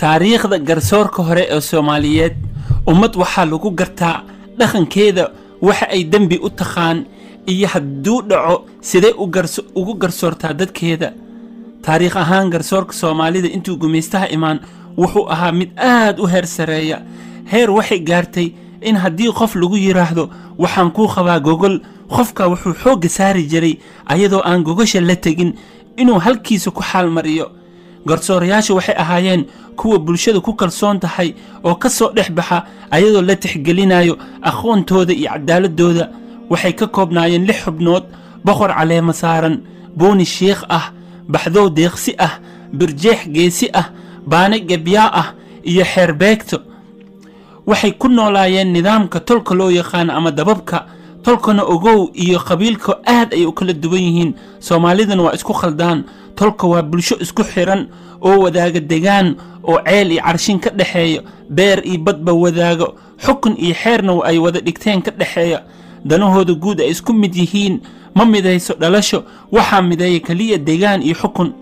taariikhda garsoorka hore ee Soomaaliyeed ummad waxa lagu gartaa dhaqankeeda waxa ay dambi u taqaan iyo hadduu dhaco sidee ugu garsoortaa dadkeeda. taariikh ahaan garsoorka Soomaalida intuu gumeystaha imaan wuxuu ahaa mid aad u heer sareeya. heer waxay gaartay in haddii qof lagu yiraahdo waxaan ku qabaa gogol, qofka wuxuu xoog saari jiray ayadoo aan gogosha la tagin inuu halkiisa ku xal mariyo. garsoorayaashu waxay ahaayeen kuwa bulshada ku kalsoon tahay oo ka soo dhexbaxa ayadoo la tixgelinayo aqoontooda iyo cadaaladooda. waxay ka koobnaayeen 6 xubnood: boqor caleema saaran, booni sheekh ah, baxdow deeqsi ah, birjeex geesi ah, baane gabyaa ah iyo xeerbeegto. waxay ku noolaayeen nidaamka tolka loo yaqaan ama dababka. tolkana ogow iyo qabiilka aad ay u kala duwan yihiin. Soomaalidana waa isku khaldaan. tolka waa bulsho isku xiran oo wadaaga degaan oo ceel iyo carshin ka dhaxeeyo, beer iyo badba wadaago, xukun iyo xeerna ay wada dhigteen ka dhaxeeya. danahooda guud ay isku mid yihiin, ma midayso dhalasho, waxaa mideeya kaliya degaan iyo xukun.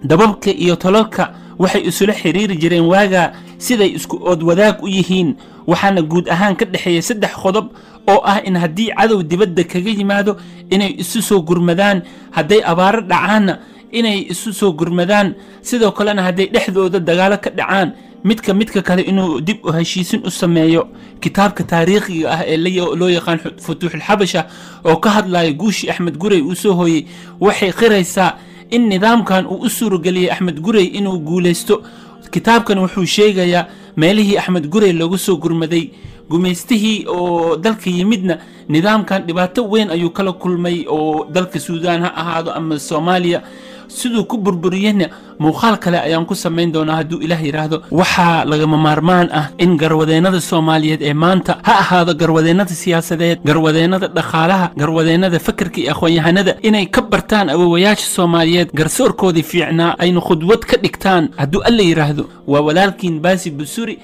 dababka iyo tolalka waxay isula xiriiri jireen waaga siday isku ood wadaag u yihiin. waxaana guud ahaan ka dhaxeeya 3 qodob oo ah in haddii cadow dibadda kaga yimaado inay isu soo gurmadaan, hadday abaaro dhacaanna inay isu soo gurmadaan, sidoo kalena hadday dhexdooda dagaalo ka dhacaan midka kale inuu dib u heshiisin u sameeyo. kitaabka taariikhiga ah ee loo yaqaan futuuxul xabasha oo ka hadlaya guushii Axmed Gurey uu soo hooyay waxay qiraysaa in nidaamkan uu u suurageliyay Axmed Gurey inuu guuleysto. kitaabkan wuxuu sheegayaa meelihii Axmed Gurey lagu soo gurmaday. gumeystihii oo dalka yimidna nidaamkan dhibaato weyn ayuu kala kulmay oo dalka Suudaan ha ahaado ama Soomaaliya. sidoo ku burburiyeen muuqaal kale ayaan ku sameyn doonaa hadduu Ilaah yiraahdo. waxaa lagama maarmaan ah in garwadeennada Soomaaliyeed ee maanta ha ahaado garwadeennada siyaasadeed, garwadeennada dhaqaalaha, garwadeennada fikirka iyo aqoon-yahanada inay ka bartaan awoowayaasha Soomaaliyeed garsoorkoodii fiicnaa ayna khudwad ka dhigtaan hadduu Alle yiraahdo. waa walaalkiin Baasi Busuri.